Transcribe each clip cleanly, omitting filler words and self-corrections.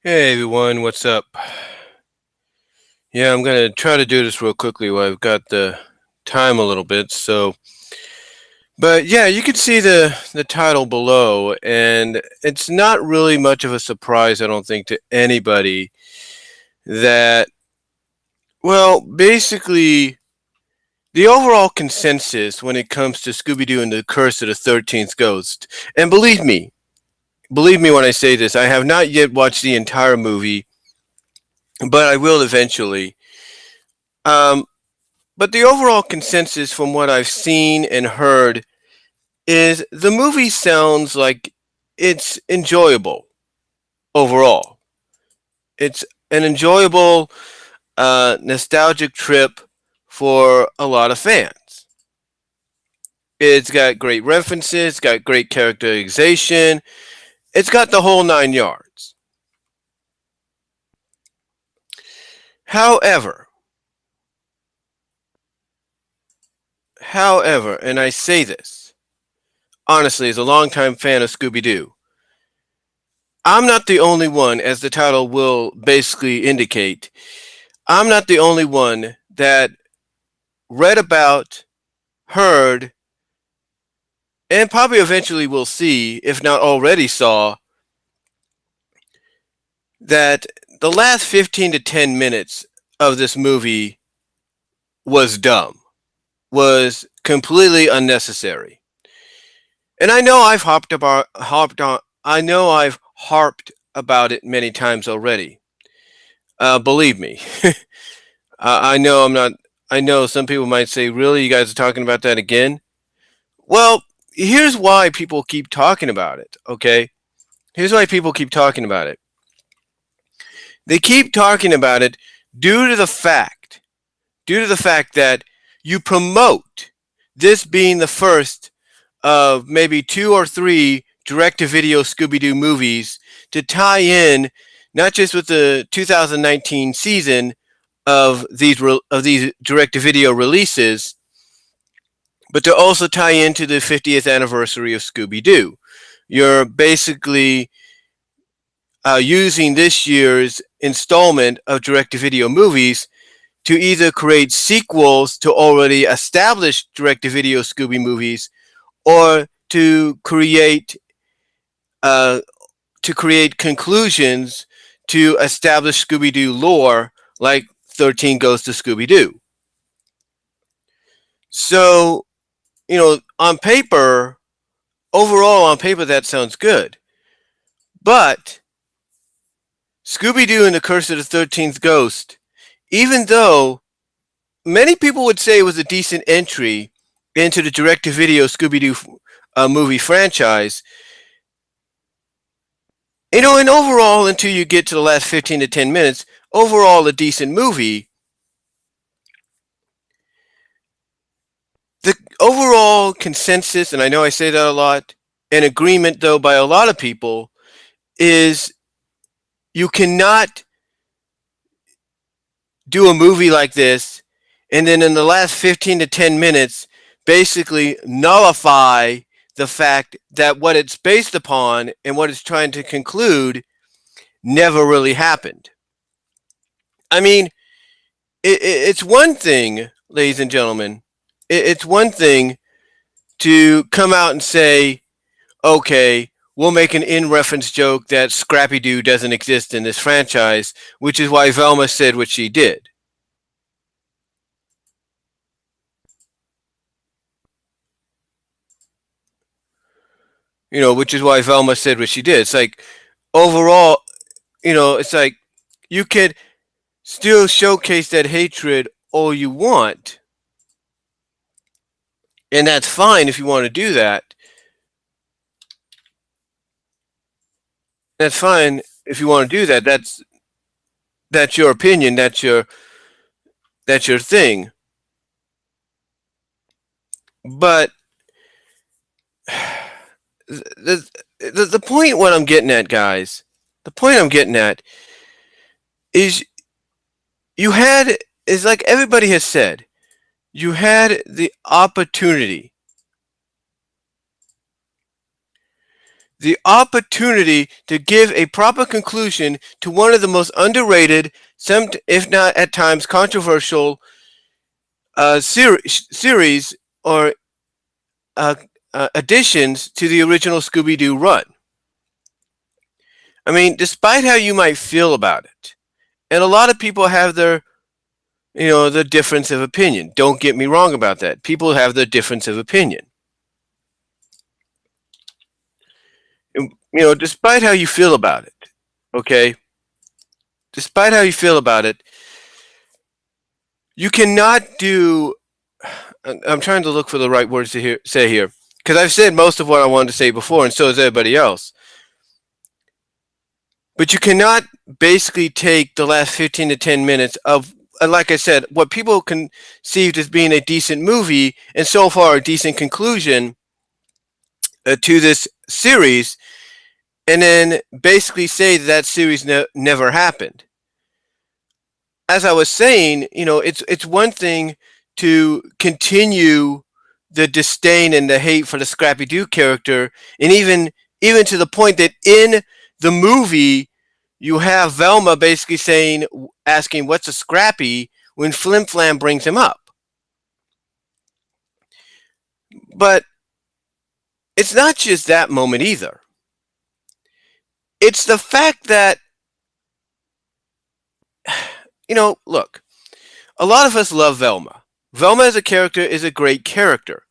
Hey everyone, what's up? Yeah, I'm gonna try to do this real quickly while I've got the time a little bit. But yeah, you can see the title below, and it's not really much of a surprise, I don't think, to anybody that, well, basically, the overall consensus when it comes to Scooby-Doo and the Curse of the 13th Ghost, and believe me when I say this, I have not yet watched the entire movie, but I will eventually. Um, But the overall consensus from what I've seen and heard is the movie sounds like it's enjoyable overall. It's an enjoyable, nostalgic trip for a lot of fans. It's got great references, got great characterization, it's got the whole nine yards. However, and I say this honestly as a longtime fan of Scooby Doo, I'm not the only one, as the title will basically indicate. I'm not the only one that read about, heard, and probably eventually will see, if not already saw, that the last 15 to 10 minutes of this movie was dumb, was completely unnecessary. And I know I've harped about it many times already. Believe me, I know I'm not. I know some people might say, "Really, you guys are talking about that again?" Well, here's why people keep talking about it, okay? Here's why people keep talking about it. They keep talking about it due to the fact, that you promote this being the first of maybe two or three direct-to-video Scooby-Doo movies to tie in not just with the 2019 season of these direct-to-video releases, but to also tie into the 50th anniversary of Scooby-Doo. You're basically using this year's installment of direct-to-video movies to either create sequels to already established direct-to-video Scooby movies, or uh, to create conclusions to establish Scooby-Doo lore, like 13 Goes to Scooby-Doo. So, overall on paper, that sounds good. But Scooby-Doo and the Curse of the 13th Ghost, even though many people would say it was a decent entry into the direct-to-video Scooby-Doo movie franchise, and overall, until you get to the last 15 to 10 minutes, overall a decent movie. The overall consensus, and I know I say that a lot, and agreement though by a lot of people, is you cannot do a movie like this and then in the last 15 to 10 minutes basically nullify the fact that what it's based upon and what it's trying to conclude never really happened. I mean, it's one thing, ladies and gentlemen, it's one thing to come out and say, okay, we'll make an in-reference joke that Scrappy Doo doesn't exist in this franchise, which is why Velma said what she did. Which is why Velma said what she did. It's like, overall, it's like you could still showcase that hatred all you want, and that's fine if you want to do that. That's fine if you want to do that. That's your opinion. That's your thing. But the point what I'm getting at, guys, the point I'm getting at is you had is like everybody has said, you had the opportunity the opportunity to give a proper conclusion to one of the most underrated, some if not at times controversial series or uh, additions to the original Scooby-Doo run. I mean, despite how you might feel about it, and a lot of people have their, the difference of opinion. Don't get me wrong about that. People have their difference of opinion. Despite how you feel about it, okay? Despite how you feel about it, you cannot do. I'm trying to look for the right words to say here, because I've said most of what I wanted to say before, and so has everybody else. But you cannot basically take the last 15 to 10 minutes of, like I said, what people conceived as being a decent movie, and so far a decent conclusion to this series, and then basically say that series never happened. As I was saying, it's one thing to continue the disdain and the hate for the Scrappy-Doo character, and even to the point that in the movie you have Velma basically asking, "What's a Scrappy?" when Flim Flam brings him up. But it's not just that moment either. It's the fact that, look, a lot of us love Velma. Velma as a character is a great character.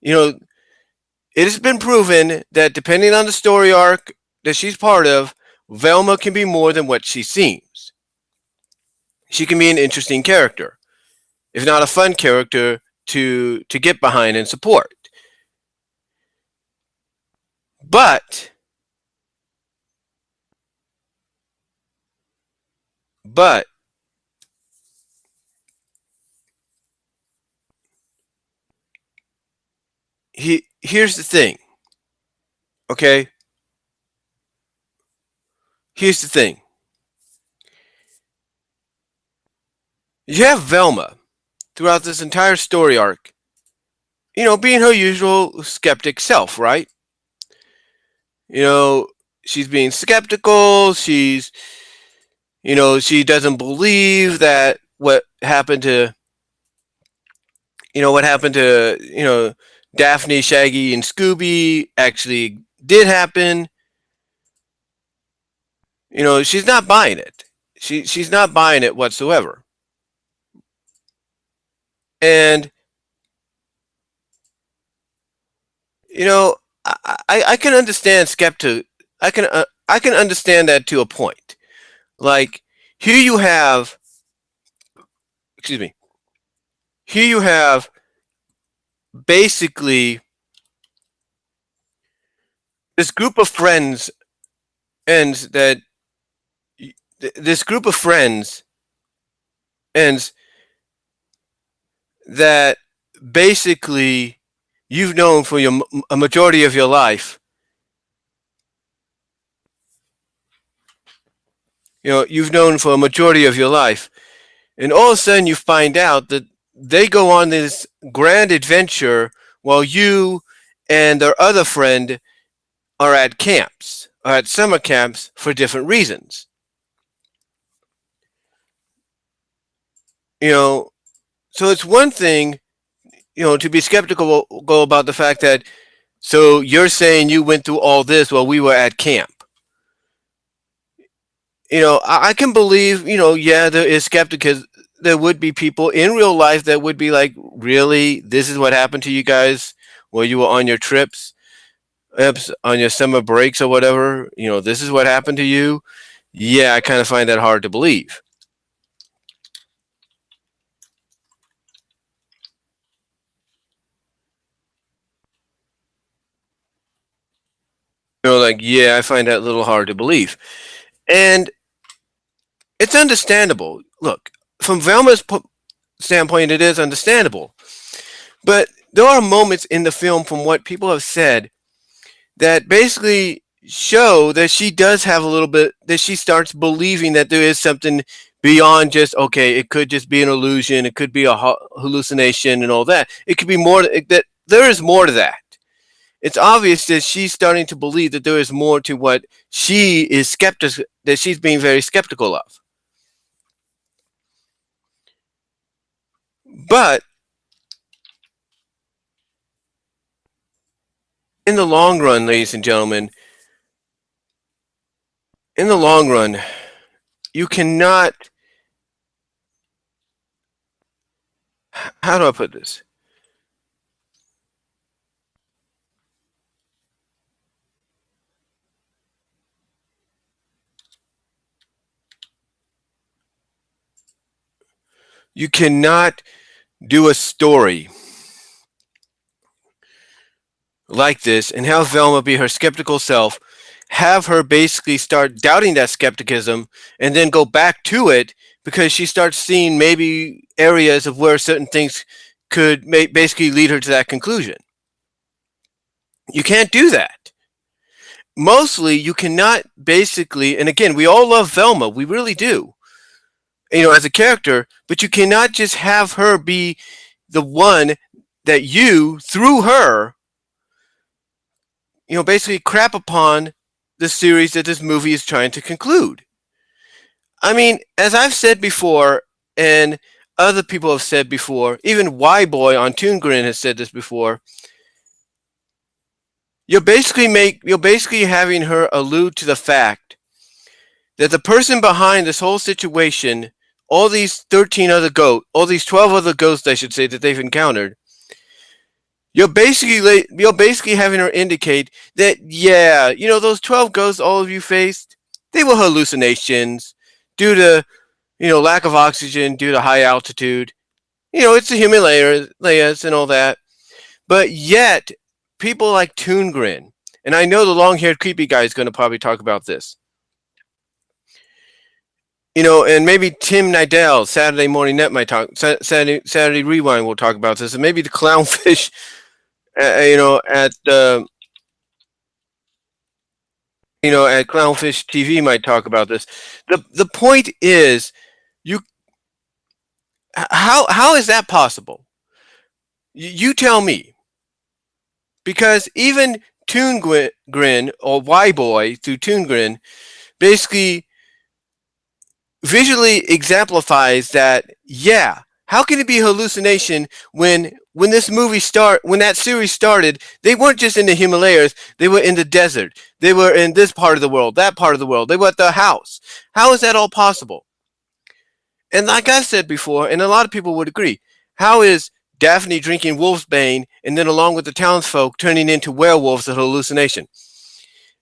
It has been proven that depending on the story arc that she's part of, Velma can be more than what she seems. She can be an interesting character, if not a fun character to get behind and support. But but here's the thing. Okay? Here's the thing. You have Velma throughout this entire story arc, being her usual skeptic self, right? She's being skeptical. She doesn't believe that what happened to, Daphne, Shaggy, and Scooby actually did happen. She's not buying it. She's not buying it whatsoever. And I can understand skeptic. I can understand that to a point. Like, here you have, excuse me. Here you have basically this group of friends, and that this group of friends and that basically you've known for a majority of your life. You've known for a majority of your life, and all of a sudden you find out that they go on this grand adventure while you and their other friend are at camps, or at summer camps for different reasons. So it's one thing, to be skeptical about the fact that, so you're saying you went through all this while we were at camp. I can believe, yeah, there is skepticism. There would be people in real life that would be like, really, this is what happened to you guys while you were on your trips, on your summer breaks or whatever. This is what happened to you. Yeah, I kind of find that hard to believe. Like, yeah, I find that a little hard to believe. And it's understandable. Look, from Velma's standpoint, it is understandable. But there are moments in the film, from what people have said, that basically show that she does have a little bit, that she starts believing that there is something beyond just, okay, it could just be an illusion, it could be a hallucination and all that. It could be more, that there is more to that. It's obvious that she's starting to believe that there is more to what she is skeptic that she's being very skeptical of. But in the long run, ladies and gentlemen, in the long run, you cannot, how do I put this? You cannot do a story like this and have Velma be her skeptical self, have her basically start doubting that skepticism, and then go back to it because she starts seeing maybe areas of where certain things could basically lead her to that conclusion. You can't do that. Mostly, you cannot basically, and again, we all love Velma, we really do, as a character, but you cannot just have her be the one that you, through her, basically crap upon the series that this movie is trying to conclude. I mean, as I've said before, and other people have said before, even Y Boy on Toon Grin has said this before. You're basically having her allude to the fact that the person behind this whole situation, all these 12 other ghosts, I should say, that they've encountered, you're basically having her indicate that, yeah, those 12 ghosts all of you faced, they were hallucinations due to, lack of oxygen, due to high altitude. It's the Himalayas and all that. But yet, people like Toon Grin, and I know the long-haired creepy guy is going to probably talk about this. And maybe Tim Nidell, Saturday Morning Net might talk. Saturday Rewind will talk about this, and maybe the Clownfish, at Clownfish TV might talk about this. The point is, you how is that possible? You tell me, because even Toon Grin or Y Boy through Toon Grin basically visually exemplifies that, yeah, how can it be hallucination when that series started, they weren't just in the Himalayas, they were in the desert, they were in this part of the world, that part of the world, they were at the house. How is that all possible? And like I've said before, and a lot of people would agree, how is Daphne drinking wolfsbane and then along with the townsfolk turning into werewolves a hallucination?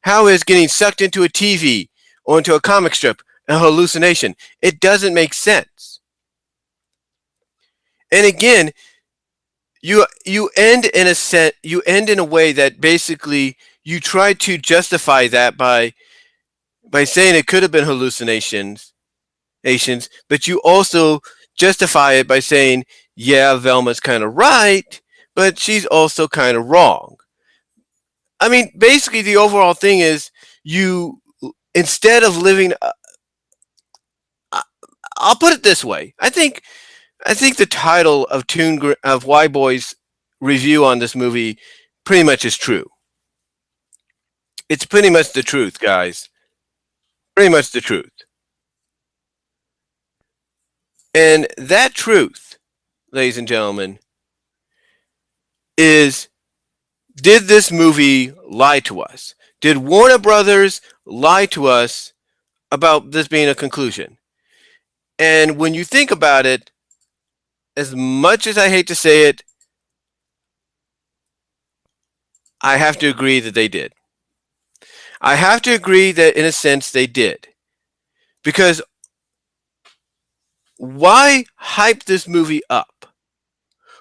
How is getting sucked into a TV or into a comic strip a hallucination? It doesn't make sense. And again, you end in a way that basically you try to justify that by saying it could have been hallucinations, but you also justify it by saying, yeah, Velma's kind of right, but she's also kind of wrong. I mean, basically the overall thing is, you, instead of living, I'll put it this way. I think the title of Y Boy's review on this movie pretty much is true. It's pretty much the truth, guys. Pretty much the truth. And that truth, ladies and gentlemen, is, did this movie lie to us? Did Warner Brothers lie to us about this being a conclusion? And when you think about it, as much as I hate to say it, I have to agree that they did. I have to agree that in a sense they did. Because why hype this movie up?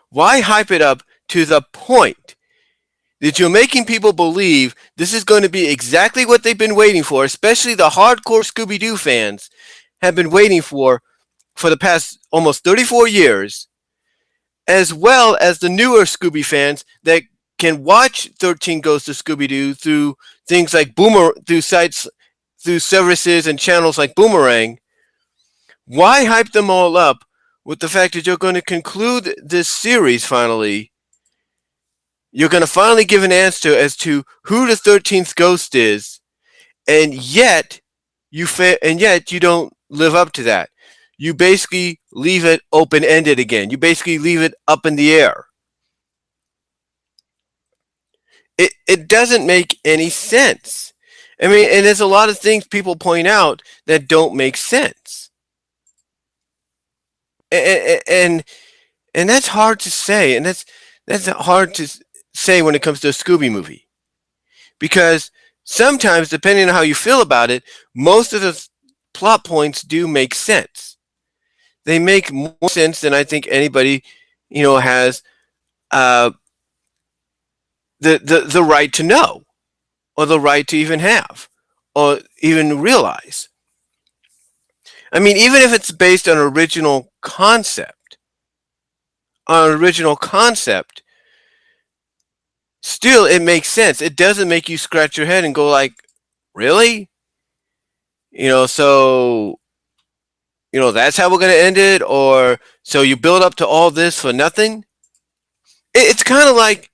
Why hype it up to the point that you're making people believe this is going to be exactly what they've been waiting for, especially the hardcore Scooby-Doo fans have been waiting for the past almost 34 years, as well as the newer Scooby fans that can watch 13 Ghosts of Scooby-Doo through things like through services and channels like Boomerang. Why hype them all up with the fact that you're going to conclude this series finally You're going to finally give an answer as to who the 13th ghost is, and yet and yet you don't live up to that. You basically leave it open ended again. You basically leave it up in the air. It doesn't make any sense. I mean, and there's a lot of things people point out that don't make sense. And and that's hard to say, and that's hard to say when it comes to a Scooby movie, because sometimes, depending on how you feel about it, most of the plot points do make sense. They make more sense than I think anybody, has uh, the right to know, or the right to even have, or even realize. I mean, even if it's based on original concept, still it makes sense. It doesn't make you scratch your head and go like, really? So that's how we're gonna end it, or so you build up to all this for nothing. It's kind of like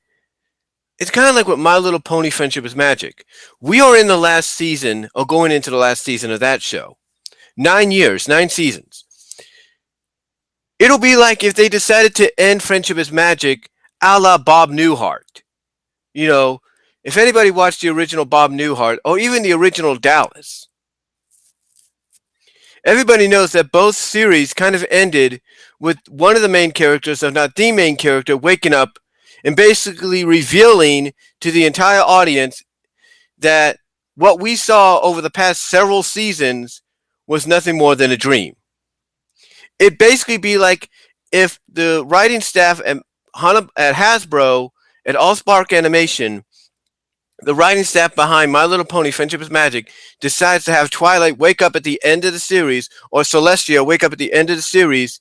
what My Little Pony: Friendship is Magic. We are in the last season, or going into the last season of that show. 9 years, 9 seasons. It'll be like if they decided to end Friendship is Magic a la Bob Newhart. You know, if anybody watched the original Bob Newhart, or even the original Dallas, everybody knows that both series kind of ended with one of the main characters, if not the main character, waking up and basically revealing to the entire audience that what we saw over the past several seasons was nothing more than a dream. It'd basically be like if the writing staff at Hasbro, at Allspark Animation, the writing staff behind My Little Pony: Friendship is Magic, decides to have Twilight wake up at the end of the series, or Celestia wake up at the end of the series,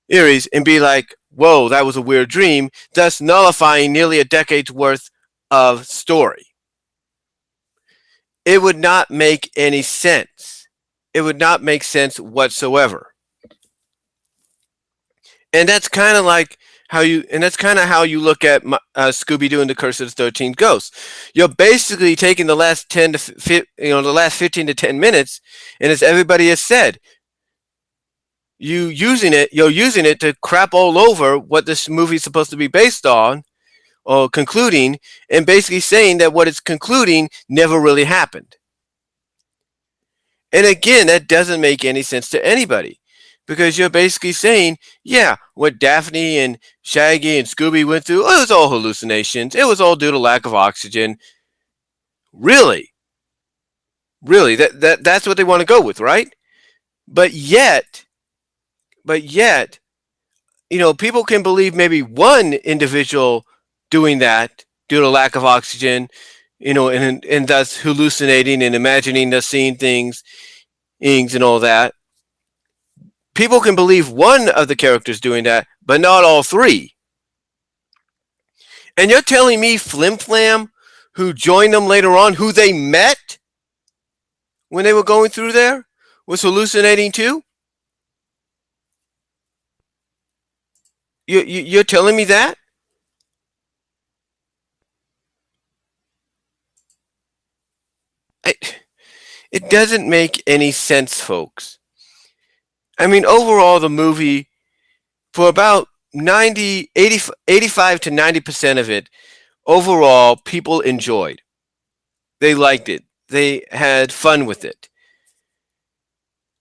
and be like, whoa, that was a weird dream, thus nullifying nearly a decade's worth of story. It would not make any sense. It would not make sense whatsoever. And that's kind of how you look at Scooby-Doo and the Curse of the 13 Ghosts. You're basically taking the last 15 to 10 minutes, and as everybody has said, you're using it to crap all over what this movie is supposed to be based on, or concluding, and basically saying that what it's concluding never really happened. And again, that doesn't make any sense to anybody, because you're basically saying, yeah, what Daphne and Shaggy and Scooby went through, it was all hallucinations. It was all due to lack of oxygen. Really? Really? That's what they want to go with, right? But yet, people can believe maybe one individual doing that due to lack of oxygen, and thus hallucinating and imagining thus seeing things and all that. People can believe one of the characters doing that, but not all three. And you're telling me Flim Flam, who joined them later on, who they met when they were going through there, was hallucinating too? You're telling me that? It doesn't make any sense, folks. I mean, overall, the movie, for about 85 to 90% of it, overall, people enjoyed. They liked it. They had fun with it.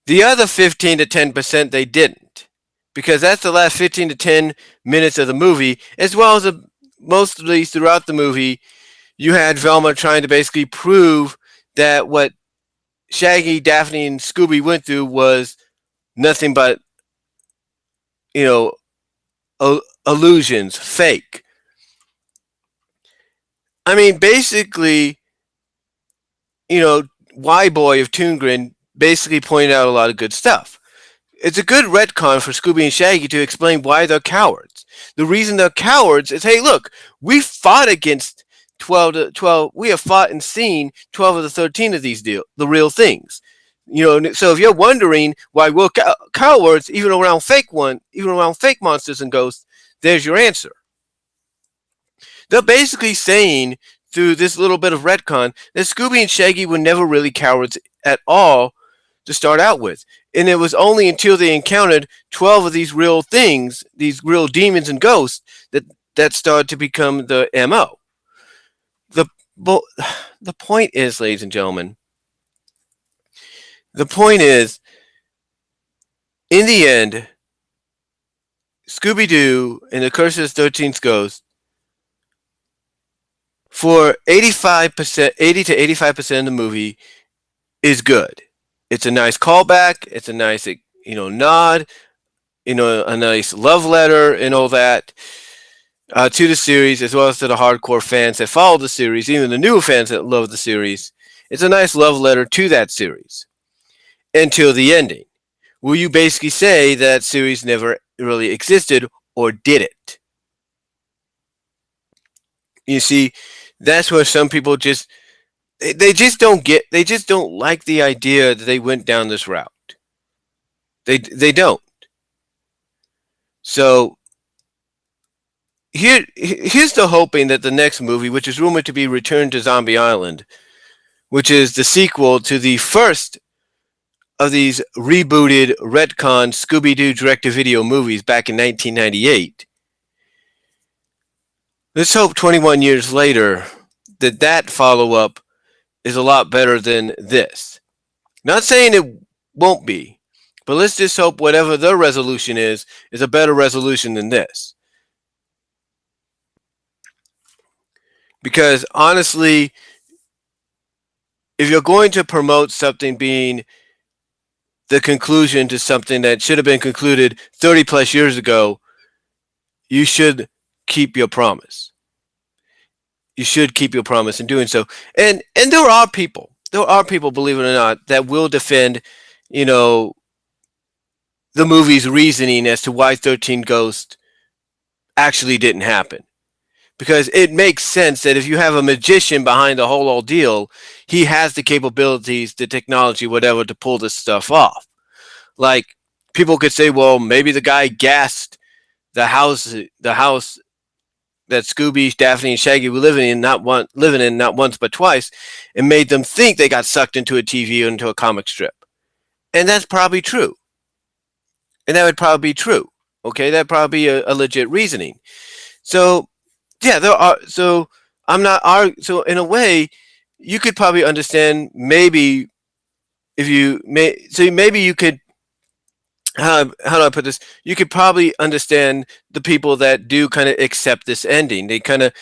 The other 15 to 10%, they didn't. Because that's the last 15 to 10 minutes of the movie, as well as mostly throughout the movie, you had Velma trying to basically prove that what Shaggy, Daphne, and Scooby went through was nothing but, illusions, fake. I mean, basically, Y-Boy of Toongren basically pointed out a lot of good stuff. It's a good retcon for Scooby and Shaggy to explain why they're cowards. The reason they're cowards is, hey, look, we fought against 12. We have fought and seen 12 of the 13 of these the real things. So if you're wondering why we're cowards, even around fake monsters and ghosts, there's your answer. They're basically saying through this little bit of retcon that Scooby and Shaggy were never really cowards at all to start out with. And it was only until they encountered 12 of these real things, these real demons and ghosts, that started to become the MO. The, the point is, ladies and gentlemen, the point is, in the end, Scooby-Doo and the Curse of the 13th Ghost, for 85%, 80 to 85% of the movie, is good. It's a nice callback. It's a nice, nod. A nice love letter and all that to the series, as well as to the hardcore fans that follow the series, even the new fans that love the series. It's a nice love letter to that series until the ending, where you basically say that series never really existed, or did it? You see, that's where some people they just don't like the idea that they went down this route. They don't. So here's the hoping that the next movie, which is rumored to be Return to Zombie Island, which is the sequel to the first of these rebooted retcon Scooby-Doo direct-to-video movies back in 1998. Let's hope 21 years later that follow-up is a lot better than this. Not saying it won't be, but let's just hope whatever their resolution is a better resolution than this. Because honestly, if you're going to promote something being the conclusion to something that should have been concluded 30 plus years ago, you should keep your promise. You should keep your promise in doing so. And there are people, believe it or not, that will defend, the movie's reasoning as to why 13 Ghosts actually didn't happen. Because it makes sense that if you have a magician behind the whole ordeal, he has the capabilities, the technology, whatever, to pull this stuff off. Like, people could say, well, maybe the guy gassed the house that Scooby, Daphne, and Shaggy were living in not once but twice, and made them think they got sucked into a TV or into a comic strip. And that's probably true. And that would probably be true. Okay, that'd probably be a legit reasoning. So, yeah, there are. So I'm not. So in a way, you could probably understand maybe if you may. So maybe you could. How do I put this? You could probably understand the people that do kind of accept this ending. They kind of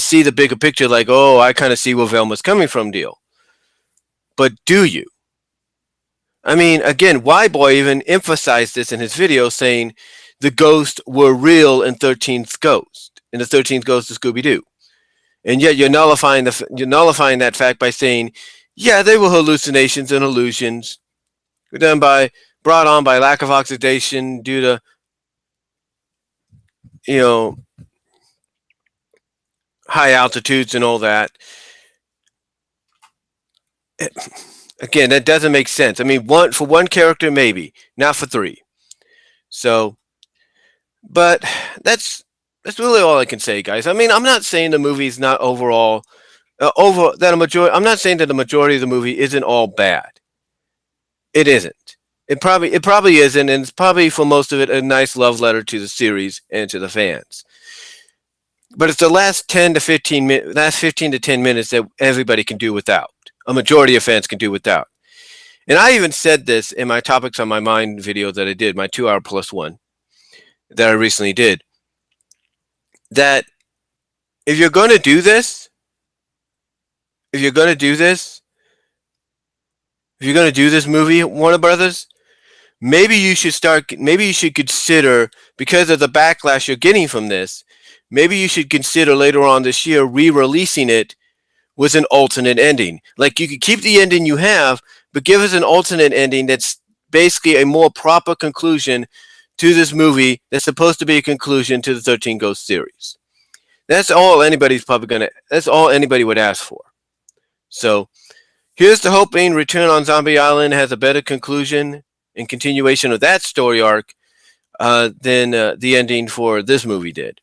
see the bigger picture, like, oh, I kind of see where Velma's coming from, deal. But do you? I mean, again, Y-Boy even emphasized this in his video, saying the ghosts were real in 13th Ghost, in the 13th Ghost of Scooby-Doo. And yet you're nullifying that fact by saying, yeah, they were hallucinations and illusions brought on by lack of oxidation due to, high altitudes and all that. Again, that doesn't make sense. I mean, for one character, maybe, not for three. So, but that's really all I can say, guys. I mean, I'm not saying the movie's not overall I'm not saying that the majority of the movie isn't all bad. It isn't. It probably isn't, and it's probably for most of it a nice love letter to the series and to the fans. But it's the last 10 to 15 minutes, last 15 to 10 minutes that everybody can do without. A majority of fans can do without. And I even said this in my Topics on My Mind video that I did, my 2 hour plus one that I recently did, that if you're going to do this movie, Warner Brothers, maybe you should consider, because of the backlash you're getting from this, maybe you should consider later on this year re-releasing it with an alternate ending. Like, you could keep the ending you have, but give us an alternate ending that's basically a more proper conclusion to this movie that's supposed to be a conclusion to the 13 Ghosts series. That's all anybody would ask for. So, here's to hoping Return on Zombie Island has a better conclusion and continuation of that story arc than the ending for this movie did.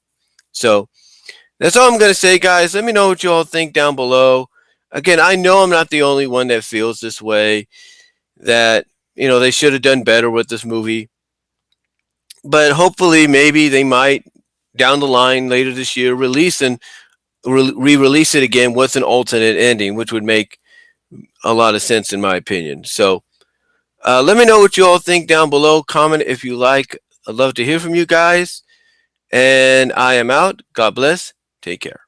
So, That's all I'm going to say, guys. Let me know what you all think down below. Again, I know I'm not the only one that feels this way, that, they should have done better with this movie. But hopefully, maybe they might, down the line later this year, release and re-release it again with an alternate ending, which would make a lot of sense in my opinion. So let me know what you all think down below. Comment if you like. I'd love to hear from you guys. And I am out. God bless. Take care.